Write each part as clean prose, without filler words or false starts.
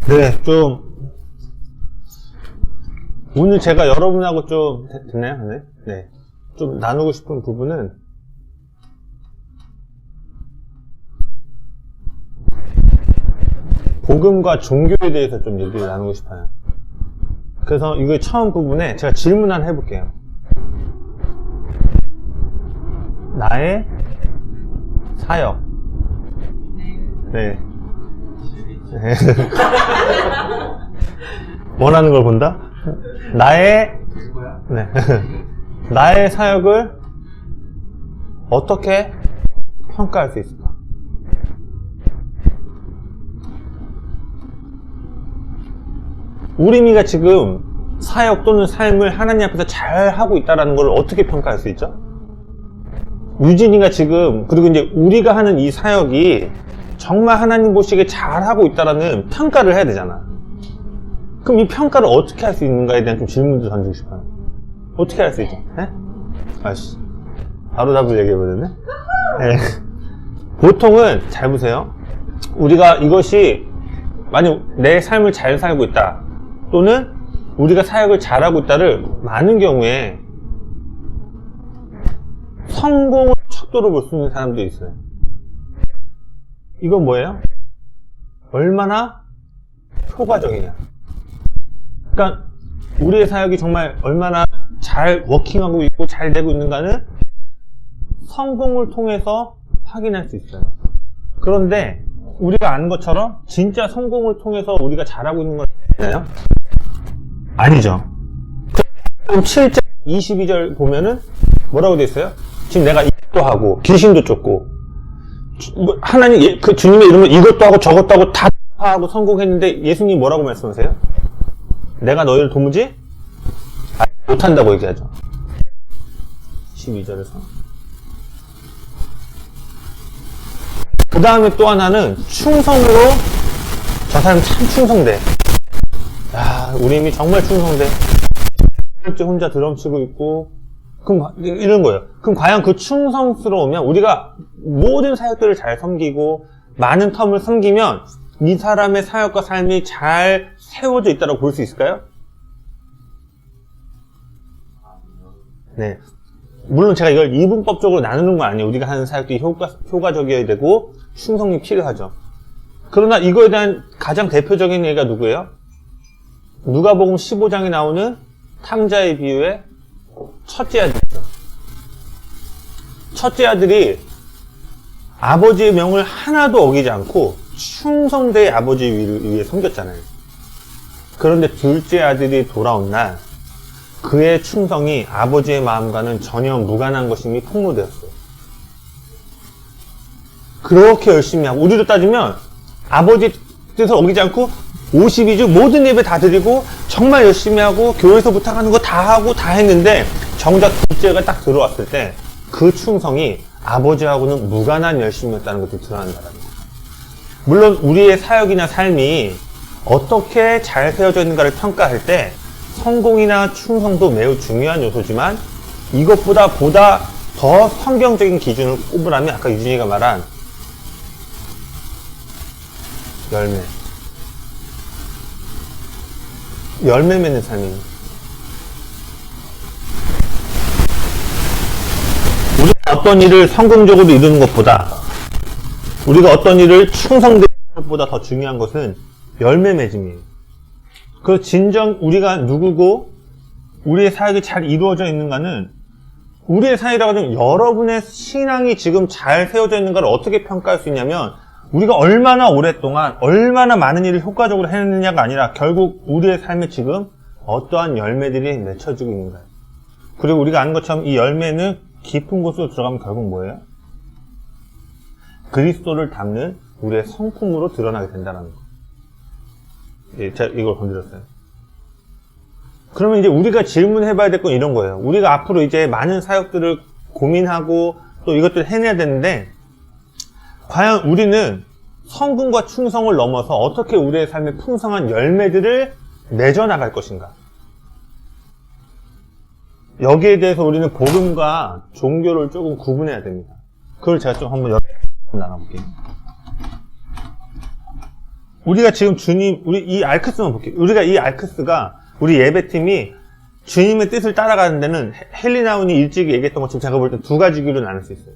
네, 오늘 제가 여러분하고 좀, 됐나요? 네. 네. 좀 나누고 싶은 부분은, 복음과 종교에 대해서 좀 얘기를 나누고 싶어요. 그래서 이거 처음 부분에 제가 질문 하나 해볼게요. 나의 사역. 네. 네. 원하는 걸 본다? 네. 나의 사역을 어떻게 평가할 수 있을까? 우리미가 지금 사역 또는 삶을 하나님 앞에서 잘 하고 있다는 걸 어떻게 평가할 수 있죠? 유진이가 지금, 그리고 이제 우리가 하는 이 사역이 정말 하나님 보시기에 잘 하고 있다는 평가를 해야 되잖아. 그럼 이 평가를 어떻게 할 수 있는가에 대한 좀 질문도 던지고 싶어요. 어떻게 할 수 있죠? 네? 아씨, 바로 답을 얘기해버렸네? 네. 보통은, 잘 보세요. 우리가 이것이, 만약 내 삶을 잘 살고 있다, 또는 우리가 사역을 잘하고 있다를 많은 경우에 성공의 척도로 볼 수 있는 사람도 있어요. 이건 뭐예요? 얼마나 효과적이냐. 그러니까 우리의 사역이 정말 얼마나 잘 워킹하고 있고 잘 되고 있는가는 성공을 통해서 확인할 수 있어요. 그런데 우리가 아는 것처럼 진짜 성공을 통해서 우리가 잘하고 있는 건 아니나요? 아니죠. 그럼 7장 22절 보면은 뭐라고 돼 있어요? 지금 내가 이것도 하고 귀신도 쫓고 하나님, 그 주님의 이름으로 이것도 하고 저것도 하고 다 하고 성공했는데 예수님 뭐라고 말씀하세요? 내가 너희를 도무지 못한다고 얘기하죠. 12절에서. 그 다음에 또 하나는 충성으로 저 사람 참 충성돼. 야, 우리 이미 정말 충성돼. 혼자 드럼 치고 있고 그럼 이런 거예요. 그럼 과연 그 충성스러우면 우리가 모든 사역들을 잘 섬기고 많은 텀을 섬기면 이 사람의 사역과 삶이 잘 세워져 있다고 볼 수 있을까요? 네. 물론 제가 이걸 이분법적으로 나누는 건 아니에요. 우리가 하는 사역들이 효과적이어야 되고 충성이 필요하죠. 그러나 이거에 대한 가장 대표적인 예가 누구예요? 누가복음 15장에 나오는 탕자의 비유의 첫째 아들이죠. 첫째 아들이 아버지의 명을 하나도 어기지 않고 충성되이 아버지 위에 섬겼잖아요. 그런데 둘째 아들이 돌아온 날 그의 충성이 아버지의 마음과는 전혀 무관한 것임이 폭로되었어요. 그렇게 열심히 하고 우리로 따지면 아버지 뜻을 어기지 않고 52주 모든 예배 다 드리고 정말 열심히 하고 교회에서 부탁하는 거 다 하고 다 했는데 정작 둘째가 딱 들어왔을 때 그 충성이 아버지하고는 무관한 열심이었다는 것이 드러난다는 거예요. 물론 우리의 사역이나 삶이 어떻게 잘 세워져 있는가를 평가할 때 성공이나 충성도 매우 중요한 요소지만 이것보다 보다 더 성경적인 기준을 꼽으라면 아까 유진이가 말한 열매 맺는 삶입니다. 우리가 어떤 일을 성공적으로 이루는 것보다 우리가 어떤 일을 충성되는 것보다 더 중요한 것은 열매 맺음이에요. 그 진정 우리가 누구고 우리의 사역이 잘 이루어져 있는가는 우리의 사역이라고 하면 여러분의 신앙이 지금 잘 세워져 있는가를 어떻게 평가할 수 있냐면 우리가 얼마나 오랫동안 얼마나 많은 일을 효과적으로 해냈느냐가 아니라 결국 우리의 삶에 지금 어떠한 열매들이 맺혀지고 있는가. 그리고 우리가 아는 것처럼 이 열매는 깊은 곳으로 들어가면 결국 뭐예요? 그리스도를 담는 우리의 성품으로 드러나게 된다는 거. 예, 제가 이걸 건드렸어요. 그러면 이제 우리가 질문해봐야 될 건 이런 거예요. 우리가 앞으로 이제 많은 사역들을 고민하고 또 이것들을 해내야 되는데 과연 우리는 성공과 충성을 넘어서 어떻게 우리의 삶에 풍성한 열매들을 맺어나갈 것인가? 여기에 대해서 우리는 복음과 종교를 조금 구분해야 됩니다. 그걸 제가 좀 한번 나눠볼게요. 우리가 지금 주님, 우리 이 알크스만 볼게요. 우리가 이 알크스가, 우리 예배팀이 주님의 뜻을 따라가는 데는 헬리나운이 일찍 얘기했던 것처럼 제가 볼 때 두 가지 길로 나눌 수 있어요.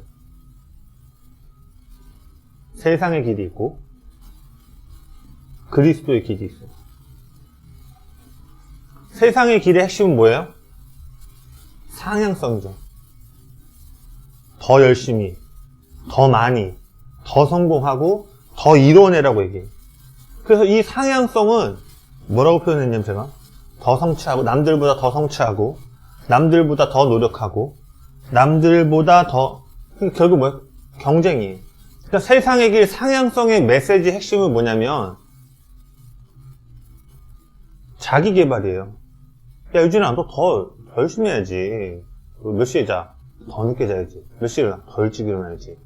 세상의 길이 있고, 그리스도의 길이 있어요. 세상의 길의 핵심은 뭐예요? 상향성이죠. 더 열심히, 더 많이, 더 성공하고, 더 이뤄내라고 얘기해요. 그래서 이 상향성은 뭐라고 표현했냐면 제가 더 성취하고, 남들보다 더 성취하고, 남들보다 더 노력하고, 남들보다 더, 결국 뭐예요? 경쟁이에요. 그러니까 세상의 길 상향성의 메시지 핵심은 뭐냐면 자기 개발이에요. 야, 유진아, 너 더 열심히 해야지. 몇 시에 자? 더 늦게 자야지. 몇 시에 일어나? 더 일찍 일어나야지.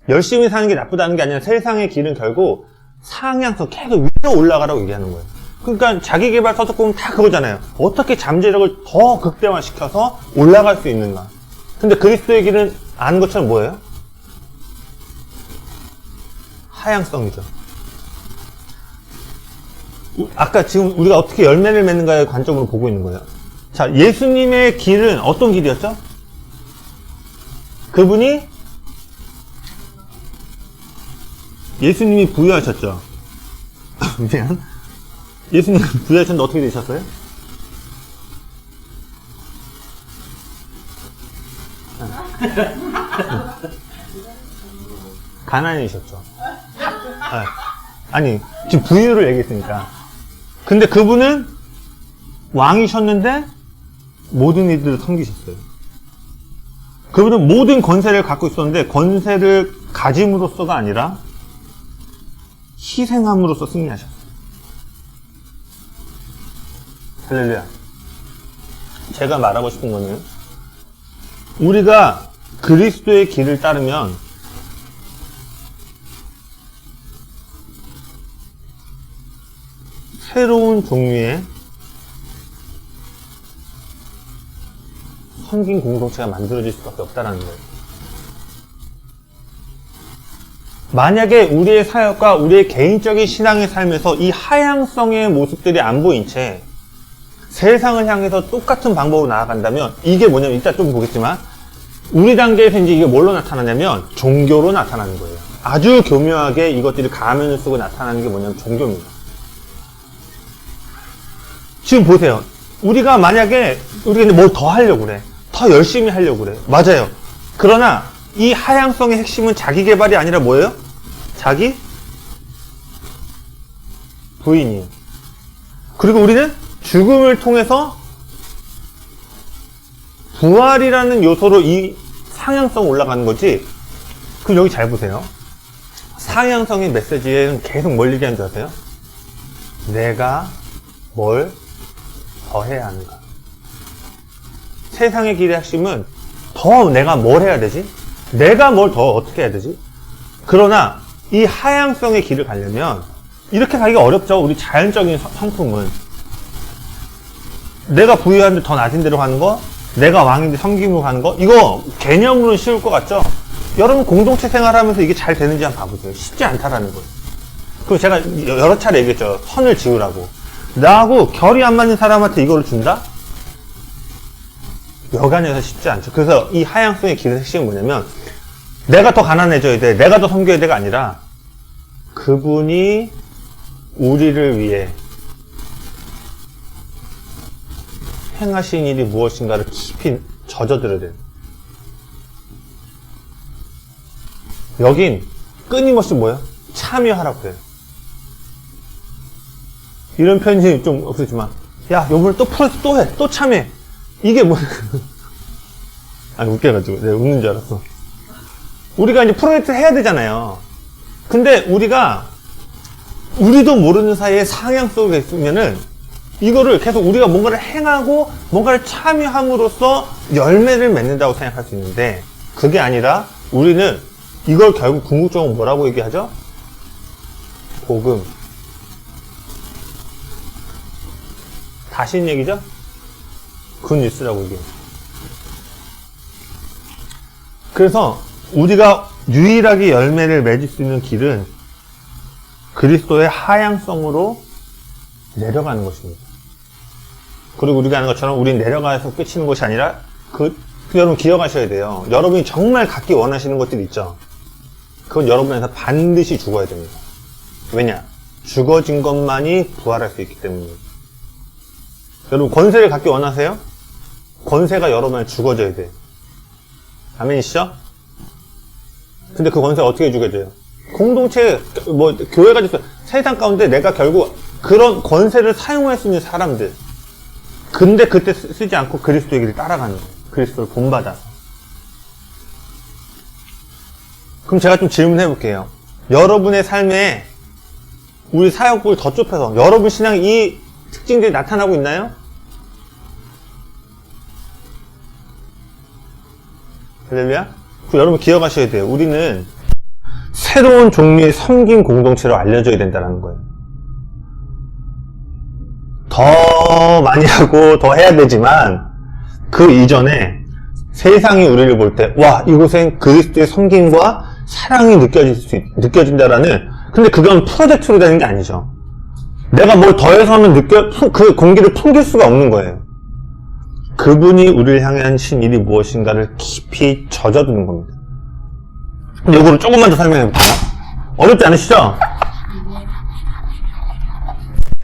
열심히 사는 게 나쁘다는 게 아니라 세상의 길은 결국 상향성, 계속 위로 올라가라고 얘기하는 거예요. 그러니까 자기 개발 서적 보면 다 그거잖아요. 어떻게 잠재력을 더 극대화시켜서 올라갈 수 있는가. 근데 그리스도의 길은 아는 것처럼 뭐예요? 하향성이죠. 아까 지금 우리가 어떻게 열매를 맺는가의 관점으로 보고 있는 거예요. 자, 예수님의 길은 어떤 길이었죠? 그분이 예수님이 부유하셨죠. 미안. 예수님 부유하셨는데 어떻게 되셨어요? 가난이셨죠. 아니, 지금 부유를 얘기했으니까. 근데 그분은 왕이셨는데 모든 이들을 섬기셨어요. 그분은 모든 권세를 갖고 있었는데 권세를 가짐으로써가 아니라 희생함으로써 승리하셨어요. 할렐루야. 제가 말하고 싶은 거는 우리가 그리스도의 길을 따르면 새로운 종류의 섬긴 공동체가 만들어질 수밖에 없다는 거예요. 만약에 우리의 사역과 우리의 개인적인 신앙의 삶에서 이 하향성의 모습들이 안 보인 채 세상을 향해서 똑같은 방법으로 나아간다면 이게 뭐냐면 이따 좀 보겠지만 우리 단계에서 이제 이게 뭘로 나타나냐면 종교로 나타나는 거예요. 아주 교묘하게 이것들이 가면을 쓰고 나타나는 게 뭐냐면 종교입니다. 지금 보세요. 우리가 만약에 우리가 뭘 더 하려고 그래. 더 열심히 하려고 그래. 맞아요. 그러나 이 하향성의 핵심은 자기 개발이 아니라 뭐예요? 자기 부인이에요. 그리고 우리는 죽음을 통해서 부활이라는 요소로 이 상향성 올라가는 거지. 그럼 여기 잘 보세요. 상향성의 메시지에는 계속 뭘 얘기하는 줄 아세요? 내가 뭘 더 해야 하는가. 세상의 길의 핵심은 더 내가 뭘 해야 되지? 내가 뭘 더 어떻게 해야 되지? 그러나 이 하향성의 길을 가려면 이렇게 가기가 어렵죠. 우리 자연적인 성품은 내가 부유한데 더 낮은 데로 가는 거, 내가 왕인데 섬김으로 가는 거, 이거 개념으로는 쉬울 것 같죠? 여러분 공동체 생활하면서 이게 잘 되는지 한번 봐보세요. 쉽지 않다라는 거예요. 그리고 제가 여러 차례 얘기했죠. 선을 지으라고. 나하고 결이 안 맞는 사람한테 이거를 준다? 여간해서 쉽지 않죠. 그래서 이 하향성의 길의 핵심은 뭐냐면 내가 더 가난해져야 돼, 내가 더 섬겨야 돼가 아니라 그분이 우리를 위해 행하신 일이 무엇인가를 깊이 젖어들어야 돼요. 여긴 끊임없이 뭐예요? 참여하라고 해요. 이런 편지 좀 없었지만 야, 요번에 또 프로젝트 또 해, 또 참여해. 이게 뭐야? 아니, 웃겨가지고 내가 웃는 줄 알았어. 우리가 이제 프로젝트 해야 되잖아요. 근데 우리도 모르는 사이에 상향 속에 있으면은 이거를 계속 우리가 뭔가를 행하고 뭔가를 참여함으로써 열매를 맺는다고 생각할 수 있는데 그게 아니라 우리는 이걸 결국 궁극적으로 뭐라고 얘기하죠? 복음. 다신 얘기죠? 굿뉴스라고 얘기해요. 그래서 우리가 유일하게 열매를 맺을 수 있는 길은 그리스도의 하향성으로 내려가는 것입니다. 그리고 우리가 아는 것처럼 우리 내려가서 끝이는 것이 아니라 여러분 기억하셔야 돼요. 여러분이 정말 갖기 원하시는 것들이 있죠. 그건 여러분에서 반드시 죽어야 됩니다. 왜냐? 죽어진 것만이 부활할 수 있기 때문입니다. 여러분 권세를 갖기 원하세요? 권세가 여러분한테 죽어져야 돼요. 아멘이시죠? 근데 그 권세가 어떻게 죽어져요? 공동체, 교회가 있어요. 세상 가운데 내가 결국 그런 권세를 사용할 수 있는 사람들. 근데 그때 쓰지 않고 그리스도의 길을 따라가는 거예요. 그리스도를 본받아서. 그럼 제가 좀 질문해 볼게요. 여러분의 삶에 우리 사역을 더 좁혀서 여러분 신앙에 이 특징들이 나타나고 있나요? 할렐루야? 여러분 기억하셔야 돼요. 우리는 새로운 종류의 섬김 공동체로 알려져야 된다는 거예요. 더 많이 하고 더 해야 되지만 그 이전에 세상이 우리를 볼 때 와, 이곳엔 그리스도의 섬김과 사랑이 느껴진다라는, 근데 그건 프로젝트로 되는 게 아니죠. 내가 뭘 더해서 하면 그 공기를 풍길 수가 없는 거예요. 그분이 우리를 향해 하신 일이 무엇인가를 깊이 젖어두는 겁니다. 근데 이거를 조금만 더 설명해 볼게요. 어렵지 않으시죠?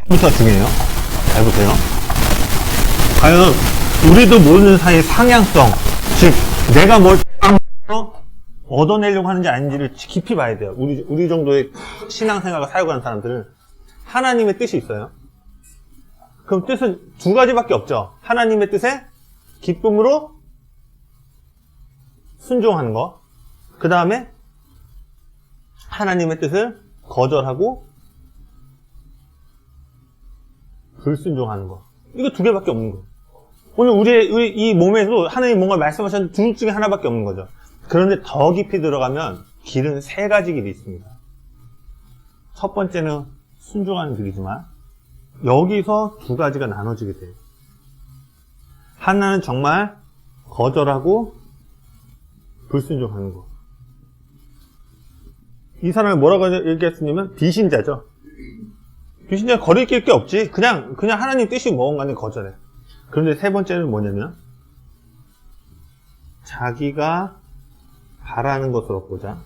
부터 중요해요. 잘 보세요. 과연 우리도 모르는 사이의 상향성, 즉 내가 뭘 얻어내려고 하는지 아닌지를 깊이 봐야 돼요. 우리 정도의 신앙생활과 사역하는 사람들은 하나님의 뜻이 있어요. 그럼 뜻은 두 가지밖에 없죠. 하나님의 뜻에 기쁨으로 순종하는 거, 그 다음에 하나님의 뜻을 거절하고 불순종하는 거. 이거 두 개밖에 없는 거예요. 오늘 우리 이 몸에도 하나님 뭔가 말씀하셨는데 둘 중에 하나밖에 없는 거죠. 그런데 더 깊이 들어가면 길은 세 가지 길이 있습니다. 첫 번째는 순종하는 길이지만 여기서 두 가지가 나눠지게 돼요. 하나는 정말 거절하고 불순종하는 거. 이 사람을 뭐라고 얘기했으냐면 비신자죠. 비신자 거릴 게 없지. 그냥 하나님 뜻이 뭔가는 거절해. 그런데 세 번째는 뭐냐면 자기가 바라는 것으로 보자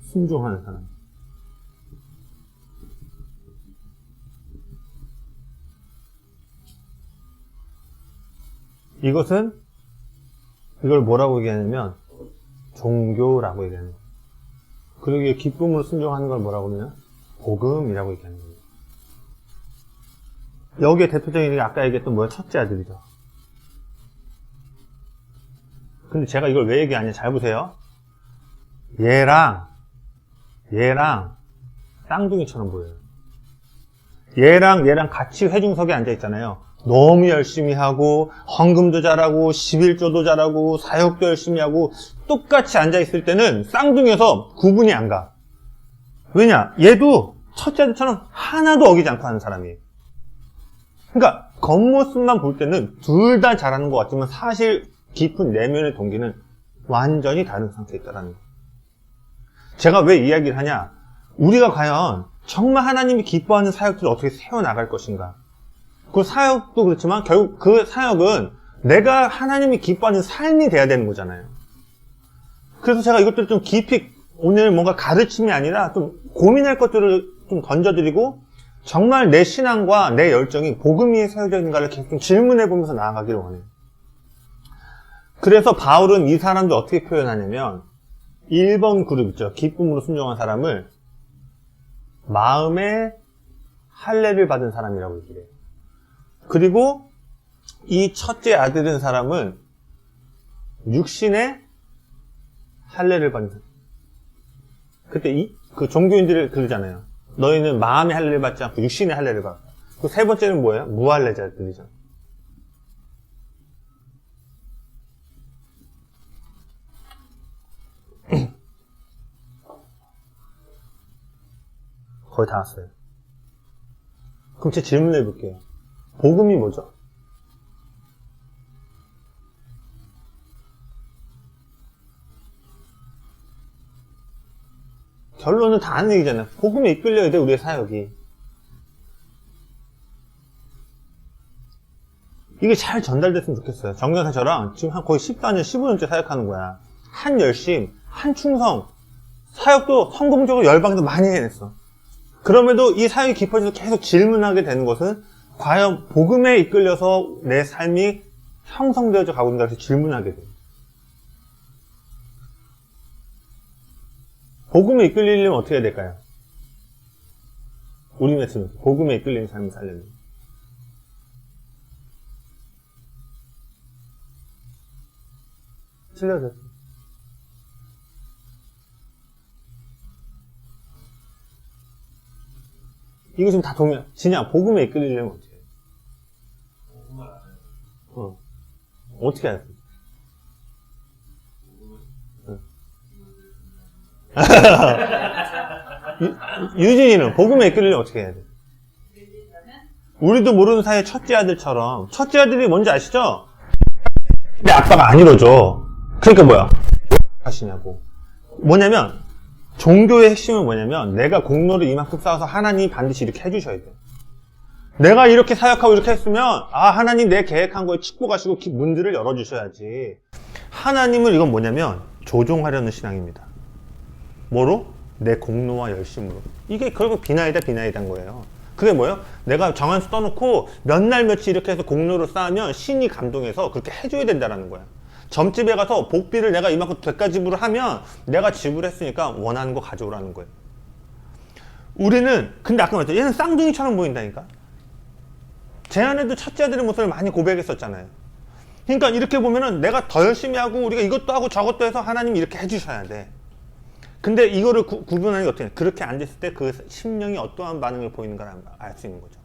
순종하는 사람. 이걸 뭐라고 얘기하냐면 종교라고 얘기하는 거예요. 그리고 기쁨으로 순종하는 걸 뭐라고 하냐면 복음이라고 얘기하는 거예요. 여기에 대표적인 게 아까 얘기했던 뭐야? 첫째 아들이죠. 근데 제가 이걸 왜 얘기하냐? 잘 보세요. 얘랑 쌍둥이처럼 보여요. 얘랑 같이 회중석에 앉아 있잖아요. 너무 열심히 하고 헌금도 잘하고 11조도 잘하고 사역도 열심히 하고 똑같이 앉아 있을 때는 쌍둥이여서 구분이 안 가. 왜냐? 얘도 첫째 아들처럼 하나도 어기지 않고 하는 사람이에요. 그러니까 겉모습만 볼 때는 둘 다 잘하는 것 같지만 사실 깊은 내면의 동기는 완전히 다른 상태에 있다는 거예요. 제가 왜 이야기를 하냐? 우리가 과연 정말 하나님이 기뻐하는 사역들을 어떻게 세워나갈 것인가? 그 사역도 그렇지만 결국 그 사역은 내가 하나님이 기뻐하는 삶이 돼야 되는 거잖아요. 그래서 제가 이것들을 좀 깊이 오늘 뭔가 가르침이 아니라 좀 고민할 것들을 좀 던져드리고 정말 내 신앙과 내 열정이 복음 위에 세워져 있는가를 계속 좀 질문해보면서 나아가기를 원해요. 그래서 바울은 이 사람들 어떻게 표현하냐면 1번 그룹 있죠. 기쁨으로 순종한 사람을 마음에 할례를 받은 사람이라고 얘기해요. 그리고 이 첫째 아들인 사람은 육신의 할례를 받는 사람. 그때 그 종교인들을 그러잖아요. 너희는 마음의 할례를 받지 않고 육신의 할례를 받아. 그 세 번째는 뭐예요? 무할례자들이죠. 거의 다 왔어요. 그럼 제 질문해 볼게요. 복음이 뭐죠? 결론은 다 아는 얘기잖아요. 복음에 이끌려야 돼, 우리의 사역이. 이게 잘 전달됐으면 좋겠어요. 정전사 저랑 지금 한 거의 14년, 15년째 사역하는 거야. 한 열심, 한 충성, 사역도 성공적으로 열방도 많이 해냈어. 그럼에도 이 사역이 깊어져서 계속 질문하게 되는 것은 과연 복음에 이끌려서 내 삶이 형성되어져 가고 있는가 해서 질문하게 돼요. 복음에 이끌리려면 어떻게 해야 될까요? 우리 말씀은 복음에 이끌리는 삶을 살려면 틀려졌어. 이거 지금 다 동의야. 진짜 복음에 이끌리려면 어떻게 해? 어떻게 해야 돼? 유진이는 복음에 이끌리려면 어떻게 해야 돼? 우리도 모르는 사이에 첫째 아들처럼, 첫째 아들이 뭔지 아시죠? 내 아빠가 안 이뤄줘. 그러니까 뭐야? 하시냐고. 뭐냐면 종교의 핵심은 뭐냐면 내가 공로를 이만큼 쌓아서 하나님이 반드시 이렇게 해주셔야 돼. 내가 이렇게 사역하고 이렇게 했으면 하나님 내 계획한 거에 축복하시고 문들을 열어주셔야지. 하나님을 이건 뭐냐면 조종하려는 신앙입니다. 뭐로? 내 공로와 열심으로. 이게 결국 비나이다인 거예요. 그게 뭐예요? 내가 정한수 떠놓고 몇 날 며칠 이렇게 해서 공로를 쌓으면 신이 감동해서 그렇게 해줘야 된다는 거야. 점집에 가서 복비를 내가 이만큼 대가 지불을 하면 내가 지불했으니까 원하는 거 가져오라는 거예요. 우리는 근데 아까 말했죠. 얘는 쌍둥이처럼 보인다니까. 제 아내도 첫째 아들의 모습을 많이 고백했었잖아요. 그러니까 이렇게 보면은 내가 더 열심히 하고 우리가 이것도 하고 저것도 해서 하나님이 이렇게 해주셔야 돼. 근데 이거를 구분하는 게 어떻게 해? 그렇게 앉았을 때 그 심령이 어떠한 반응을 보이는가를 알 수 있는 거죠.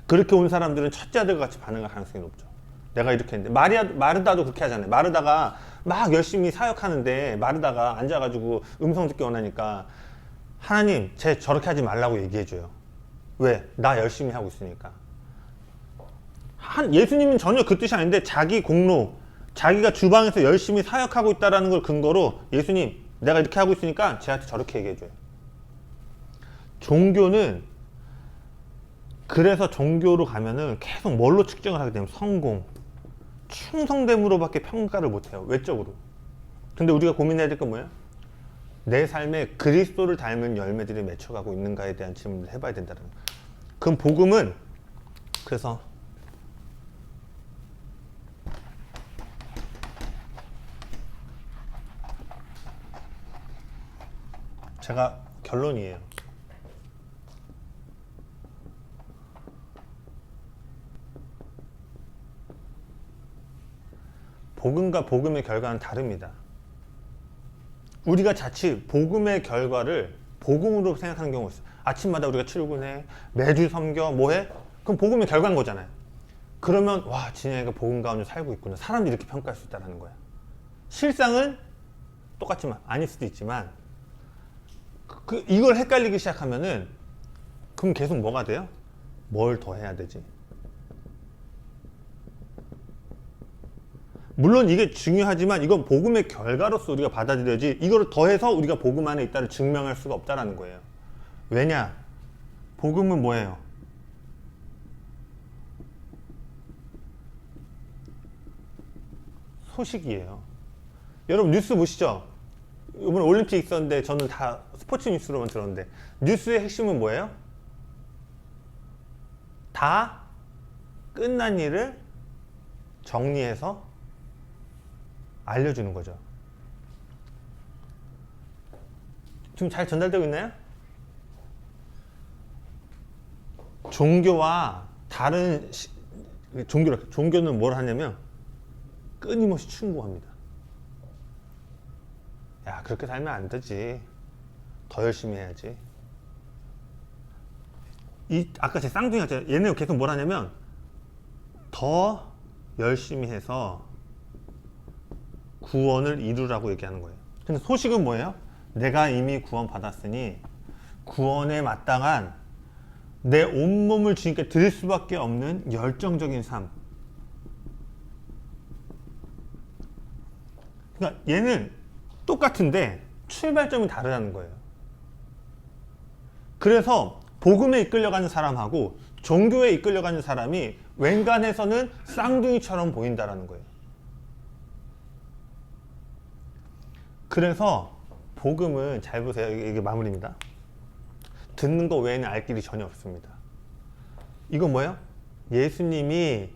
그렇게 온 사람들은 첫째 아들과 같이 반응할 가능성이 높죠. 내가 이렇게 했는데 마르다도 그렇게 하잖아요. 마르다가 막 열심히 사역하는데 마르다가 앉아가지고 음성 듣기 원하니까 하나님 쟤 저렇게 하지 말라고 얘기해줘요. 왜? 나 열심히 하고 있으니까. 예수님은 전혀 그 뜻이 아닌데 자기 공로, 자기가 주방에서 열심히 사역하고 있다는 걸 근거로 예수님 내가 이렇게 하고 있으니까 쟤한테 저렇게 얘기해줘요. 종교는 그래서 종교로 가면은 계속 뭘로 측정을 하게 되면 성공, 충성됨으로밖에 평가를 못해요. 외적으로. 근데 우리가 고민해야 될 건 뭐예요? 내 삶에 그리스도를 닮은 열매들이 맺혀가고 있는가에 대한 질문을 해봐야 된다는 거예요. 그럼 복음은 그래서 제가 결론이에요. 복음과 복음의 결과는 다릅니다. 우리가 자칫 복음의 결과를 복음으로 생각하는 경우가 있어요. 아침마다 우리가 출근해, 매주 섬겨, 뭐해? 그럼 복음의 결과인 거잖아요. 그러면 와, 진영이가 복음 가운데 살고 있구나. 사람들이 이렇게 평가할 수 있다는 거야. 실상은 똑같지만 아닐 수도 있지만 이걸 헷갈리기 시작하면은 그럼 계속 뭐가 돼요? 뭘 더 해야 되지? 물론 이게 중요하지만 이건 복음의 결과로서 우리가 받아들여야지 이거를 더해서 우리가 복음 안에 있다를 증명할 수가 없다는 거예요. 왜냐? 복음은 뭐예요? 소식이에요. 여러분 뉴스 보시죠? 이번에 올림픽 있었는데 저는 다 스포츠 뉴스로만 들었는데 뉴스의 핵심은 뭐예요? 다 끝난 일을 정리해서 알려주는 거죠. 지금 잘 전달되고 있나요? 종교와 다른 종교는 뭘 하냐면 끊임없이 충고합니다. 야, 그렇게 살면 안 되지. 더 열심히 해야지. 아까 제 쌍둥이 같잖아요. 얘네가 계속 뭘 하냐면 더 열심히 해서 구원을 이루라고 얘기하는 거예요. 근데 소식은 뭐예요? 내가 이미 구원 받았으니 구원에 마땅한 내 온몸을 주님께 드릴 수밖에 없는 열정적인 삶. 그러니까 얘는 똑같은데 출발점이 다르다는 거예요. 그래서 복음에 이끌려가는 사람하고 종교에 이끌려가는 사람이 웬간해서는 쌍둥이처럼 보인다라는 거예요. 그래서 복음은 잘 보세요. 이게 마무리입니다. 듣는 거 외에는 알 길이 전혀 없습니다. 이건 뭐예요? 예수님이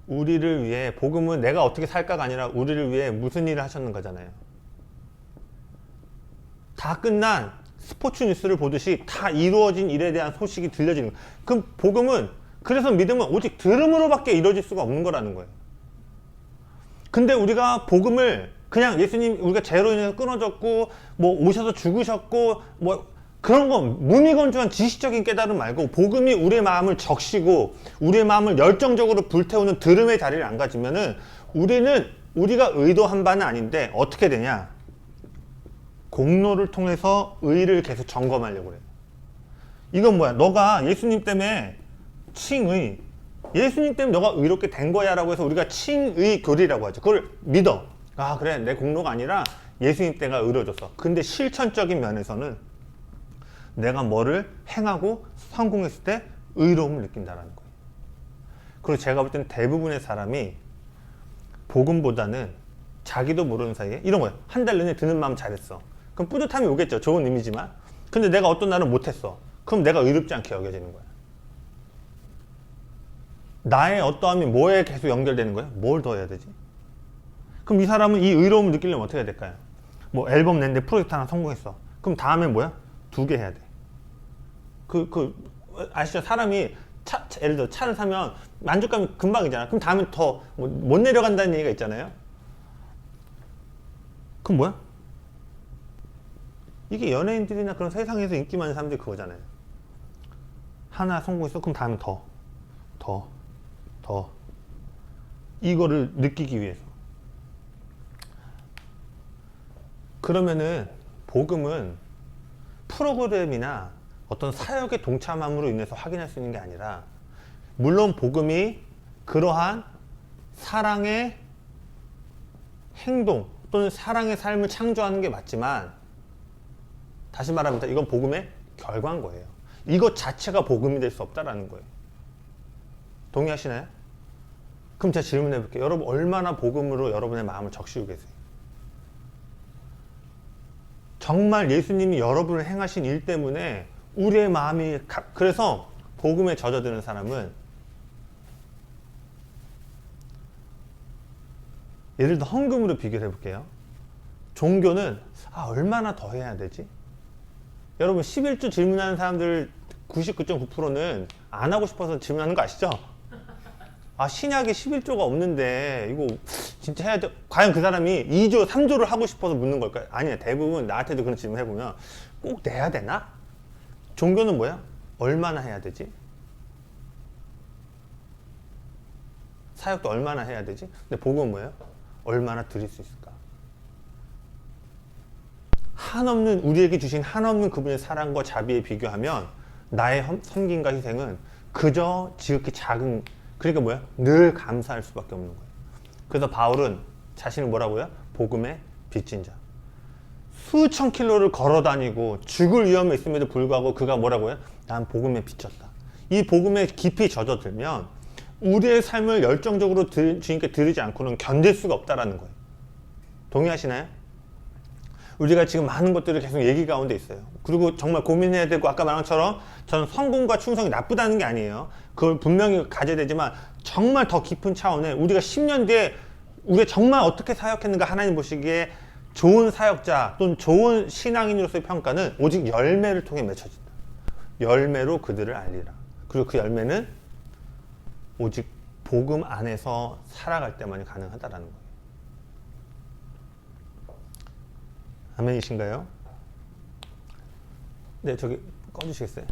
우리를 위해, 복음은 내가 어떻게 살까가 아니라 우리를 위해 무슨 일을 하셨는 거잖아요. 다 끝난 스포츠 뉴스를 보듯이 다 이루어진 일에 대한 소식이 들려지는 거예요. 그럼 복음은, 그래서 믿음은 오직 들음으로밖에 이루어질 수가 없는 거라는 거예요. 근데 우리가 복음을 그냥 예수님 우리가 죄로 인해서 끊어졌고 뭐 오셔서 죽으셨고 뭐 그런 건 무미건조한 지식적인 깨달음 말고, 복음이 우리의 마음을 적시고 우리의 마음을 열정적으로 불태우는 들음의 자리를 안 가지면은 우리가 의도한 바는 아닌데 어떻게 되냐? 공로를 통해서 의를 계속 점검하려고 그래. 이건 뭐야? 너가 예수님 때문에 칭의, 예수님 때문에 너가 의롭게 된 거야 라고 해서 우리가 칭의 교리라고 하죠. 그걸 믿어. 아 그래, 내 공로가 아니라 예수님 때가 의로워졌어. 근데 실천적인 면에서는 내가 뭐를 행하고 성공했을 때 의로움을 느낀다는 거예요. 그리고 제가 볼 때는 대부분의 사람이 복음보다는 자기도 모르는 사이에 이런 거예요. 한 달 내내 드는 마음 잘했어. 그럼 뿌듯함이 오겠죠. 좋은 의미지만. 근데 내가 어떤 날은 못했어. 그럼 내가 의롭지 않게 여겨지는 거야. 나의 어떠함이 뭐에 계속 연결되는 거야? 뭘 더 해야 되지? 그럼 이 사람은 이 의로움을 느끼려면 어떻게 해야 될까요? 뭐 앨범 냈는데 프로젝트 하나 성공했어. 그럼 다음엔 뭐야? 2개 해야 돼. 아시죠? 사람이 예를 들어 차를 사면 만족감이 금방이잖아. 그럼 다음엔 더 못 내려간다는 얘기가 있잖아요. 그럼 뭐야? 이게 연예인들이나 그런 세상에서 인기 많은 사람들이 그거잖아요. 하나 성공했어? 그럼 다음엔 더. 이거를 느끼기 위해서. 그러면은 복음은 프로그램이나 어떤 사역의 동참함으로 인해서 확인할 수 있는 게 아니라, 물론 복음이 그러한 사랑의 행동 또는 사랑의 삶을 창조하는 게 맞지만, 다시 말합니다. 이건 복음의 결과인 거예요. 이것 자체가 복음이 될 수 없다라는 거예요. 동의하시나요? 그럼 제가 질문해 볼게요. 여러분 얼마나 복음으로 여러분의 마음을 적시고 계세요? 정말 예수님이 여러분을 행하신 일 때문에 우리의 마음이 그래서 복음에 젖어드는 사람은, 예를 들어 헌금으로 비교를 해볼게요. 종교는 얼마나 더 해야 되지? 여러분 11조 질문하는 사람들 99.9%는 안 하고 싶어서 질문하는 거 아시죠? 신약에 11조가 없는데 이거 진짜 해야 돼? 과연 그 사람이 2조, 3조를 하고 싶어서 묻는 걸까요? 아니야. 대부분 나한테도 그런 질문 해보면 꼭 내야 되나? 종교는 뭐야? 얼마나 해야 되지? 사역도 얼마나 해야 되지? 근데 복음은 뭐예요? 얼마나 드릴 수 있을까? 한없는, 우리에게 주신 한없는 그분의 사랑과 자비에 비교하면 나의 섬김과 희생은 그저 지극히 작은, 그러니까 뭐야? 늘 감사할 수밖에 없는 거예요. 그래서 바울은 자신을 뭐라고요? 복음의 빚진 자. 수천 킬로를 걸어 다니고 죽을 위험에 있음에도 불구하고 그가 뭐라고요? 난 복음에 빚졌다. 이 복음에 깊이 젖어들면 우리의 삶을 열정적으로 주님께 드리지 않고는 견딜 수가 없다라는 거예요. 동의하시나요? 우리가 지금 많은 것들을 계속 얘기 가운데 있어요. 그리고 정말 고민해야 되고, 아까 말한 것처럼 저는 성공과 충성이 나쁘다는 게 아니에요. 그걸 분명히 가져야 되지만 정말 더 깊은 차원에 우리가 10년 뒤에 우리가 정말 어떻게 사역했는가 하나님 보시기에 좋은 사역자 또는 좋은 신앙인으로서의 평가는 오직 열매를 통해 맺혀진다. 열매로 그들을 알리라. 그리고 그 열매는 오직 복음 안에서 살아갈 때만이 가능하다라는 거예요. 아멘이신가요? 네, 저기 꺼주시겠어요?